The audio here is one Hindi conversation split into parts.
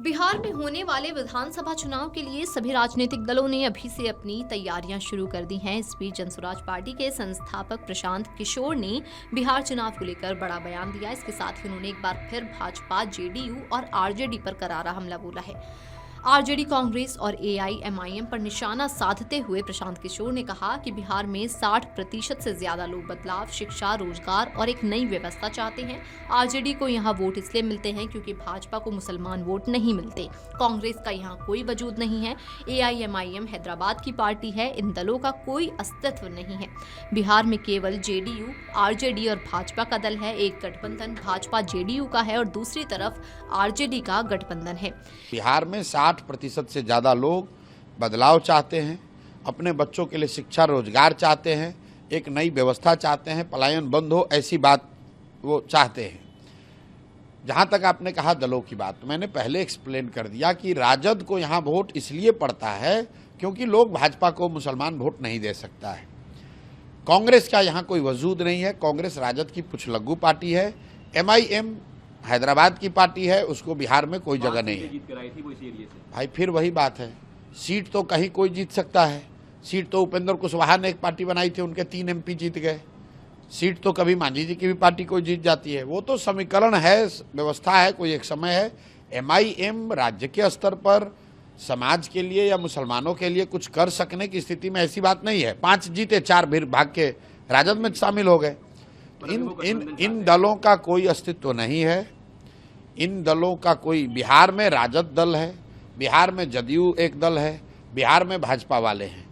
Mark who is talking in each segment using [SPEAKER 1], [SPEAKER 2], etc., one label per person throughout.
[SPEAKER 1] बिहार में होने वाले विधानसभा चुनाव के लिए सभी राजनीतिक दलों ने अभी से अपनी तैयारियां शुरू कर दी हैं। इस बीच जनसुराज पार्टी के संस्थापक प्रशांत किशोर ने बिहार चुनाव को लेकर बड़ा बयान दिया। इसके साथ ही उन्होंने एक बार फिर भाजपा, जेडीयू और आरजेडी पर करारा हमला बोला है। आरजेडी, कांग्रेस और एआईएमआईएम पर निशाना साधते हुए प्रशांत किशोर ने कहा कि बिहार में 60% से ज्यादा लोग बदलाव, शिक्षा, रोजगार और एक नई व्यवस्था चाहते हैं। आरजेडी को यहाँ वोट इसलिए मिलते हैं क्योंकि भाजपा को मुसलमान वोट नहीं मिलते। कांग्रेस का यहाँ कोई वजूद नहीं है। एआईएमआईएम हैदराबाद की पार्टी है। इन दलों का कोई अस्तित्व नहीं है। बिहार में केवल जेडीयू, आरजेडी और भाजपा का दल है। एक गठबंधन भाजपा जेडीयू का है और दूसरी तरफ आरजेडी का गठबंधन है।
[SPEAKER 2] बिहार में 60% से ज़्यादा लोग बदलाव चाहते हैं, अपने बच्चों के लिए शिक्षा, रोजगार चाहते हैं, एक नई व्यवस्था चाहते हैं, पलायन बंद हो, ऐसी बात वो चाहते हैं। जहाँ तक आपने कहा दलों की बात, तो मैंने पहले एक्सप्लेन कर दिया कि राजद को यहाँ वोट इसलिए पड़ता है क्योंकि लोग भाजपा को मुसलमान वोट नहीं दे सकता है। कांग्रेस का यहाँ कोई वजूद नहीं है। कांग्रेस राजद की पुछलग्गू पार्टी है। एमआईएम हैदराबाद की पार्टी है, उसको बिहार में कोई जगह नहीं है। भाई फिर वही बात है, सीट तो कहीं कोई जीत सकता है। सीट तो उपेंद्र कुशवाहा ने एक पार्टी बनाई थी, उनके 3 एमपी जीत गए। सीट तो कभी मांझी जी की भी पार्टी कोई जीत जाती है। वो तो समीकरण है, व्यवस्था है, कोई एक समय है। एमआईएम राज्य के स्तर पर समाज के लिए या मुसलमानों के लिए कुछ कर सकने की स्थिति में ऐसी बात नहीं है। 5 जीते, 4 फिर भाग के राजद में शामिल हो गए। इन दलों का कोई अस्तित्व नहीं है। इन दलों का कोई, बिहार में राजद दल है, बिहार में जदयू एक दल है, बिहार में भाजपा वाले हैं।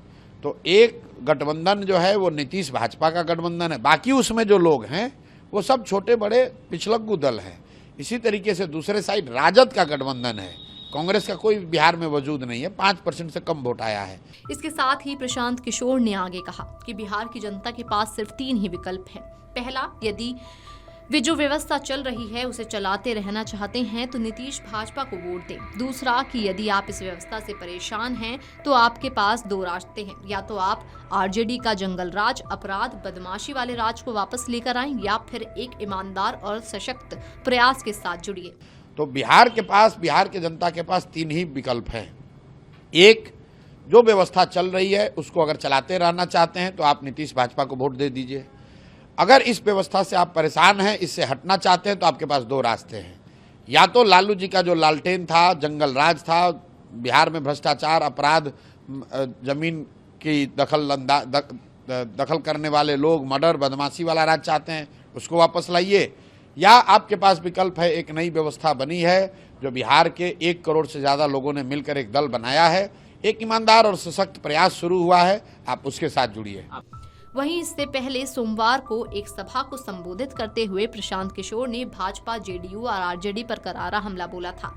[SPEAKER 2] तो एक गठबंधन जो है वो नीतीश भाजपा का गठबंधन है। बाकी उसमें जो लोग हैं वो सब छोटे बड़े पिछलग्गू दल हैं। इसी तरीके से दूसरे साइड राजद का गठबंधन है। कांग्रेस का कोई बिहार में वजूद नहीं है। 5% से कम वोट आया है।
[SPEAKER 1] इसके साथ ही प्रशांत किशोर ने आगे कहा कि बिहार की जनता के पास सिर्फ 3 ही विकल्प हैं। पहला, यदि वे जो व्यवस्था चल रही है उसे चलाते रहना चाहते हैं तो नीतीश भाजपा को वोट दें। दूसरा कि यदि आप इस व्यवस्था से परेशान हैं तो आपके पास 2 रास्ते हैं। या तो आप आरजेडी का जंगल राज, अपराध, बदमाशी वाले राज को वापस लेकर आएं या फिर एक ईमानदार और सशक्त प्रयास के साथ जुड़िए।
[SPEAKER 2] तो बिहार के जनता के पास 3 ही विकल्प हैं। एक, जो व्यवस्था चल रही है उसको अगर चलाते रहना चाहते हैं तो आप नीतीश भाजपा को वोट दे दीजिए। अगर इस व्यवस्था से आप परेशान हैं, इससे हटना चाहते हैं तो आपके पास 2 रास्ते हैं। या तो लालू जी का जो लालटेन था, जंगल राज था, बिहार में भ्रष्टाचार, अपराध, जमीन की दखल करने वाले लोग, मर्डर, बदमाशी वाला राज चाहते हैं, उसको वापस लाइए। या आपके पास विकल्प है, एक नई व्यवस्था बनी है जो बिहार के 1 करोड़ से ज़्यादा लोगों ने मिलकर एक दल बनाया है, एक ईमानदार और सशक्त प्रयास शुरू हुआ है, आप उसके साथ जुड़िए।
[SPEAKER 1] वहीं इससे पहले सोमवार को एक सभा को संबोधित करते हुए प्रशांत किशोर ने भाजपा, जेडीयू और आरजेडी पर करारा हमला बोला था।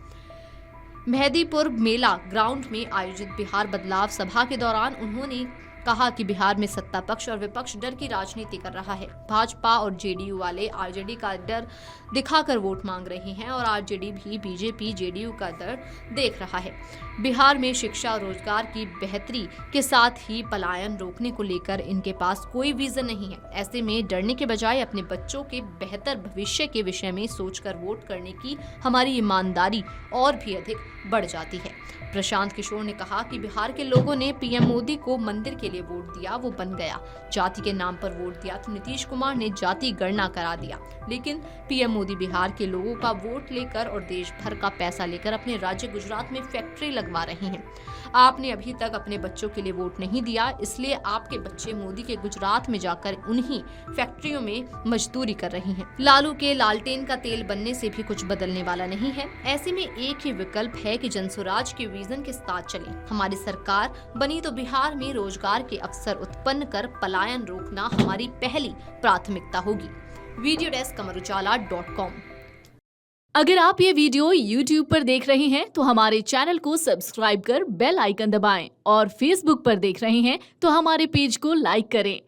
[SPEAKER 1] मेहदीपुर मेला ग्राउंड में आयोजित बिहार बदलाव सभा के दौरान उन्होंने कहा कि बिहार में सत्ता पक्ष और विपक्ष डर की राजनीति कर रहा है। भाजपा और जेडीयू वाले आरजेडी का डर दिखाकर वोट मांग रहे हैं और आरजेडी भी बीजेपी, जेडीयू का डर देख रहा है। बिहार में शिक्षा और रोजगार की बेहतरी के साथ ही पलायन रोकने को लेकर इनके पास कोई विजन नहीं है। ऐसे में डरने के बजाय अपने बच्चों के बेहतर भविष्य के विषय में सोचकर वोट करने की हमारी ईमानदारी और भी अधिक बढ़ जाती है। प्रशांत किशोर ने कहा कि बिहार के लोगों ने पीएम मोदी को मंदिर के लिए वोट दिया, वो बन गया। जाति के नाम पर वोट दिया तो नीतीश कुमार ने जाति गणना करा दिया। लेकिन पीएम मोदी बिहार के लोगों का वोट लेकर और देश भर का पैसा लेकर अपने राज्य गुजरात में फैक्ट्री लगवा रहे हैं। आपने अभी तक अपने बच्चों के लिए वोट नहीं दिया, इसलिए आपके बच्चे मोदी के गुजरात में जाकर उन्हीं फैक्ट्रियों में मजदूरी कर रही हैं। लालू के लालटेन का तेल बनने से भी कुछ बदलने वाला नहीं है। ऐसे में एक ही विकल्प है कि जनसुराज के विजन के साथ चलें। हमारी सरकार बनी तो बिहार में रोजगार के अवसर उत्पन्न कर पलायन रोकना हमारी पहली प्राथमिकता होगी। Video desk amarujala.com।
[SPEAKER 3] अगर आप ये वीडियो YouTube पर देख रहे हैं तो हमारे चैनल को सब्सक्राइब कर बेल आइकन दबाएं और Facebook पर देख रहे हैं तो हमारे पेज को लाइक करें।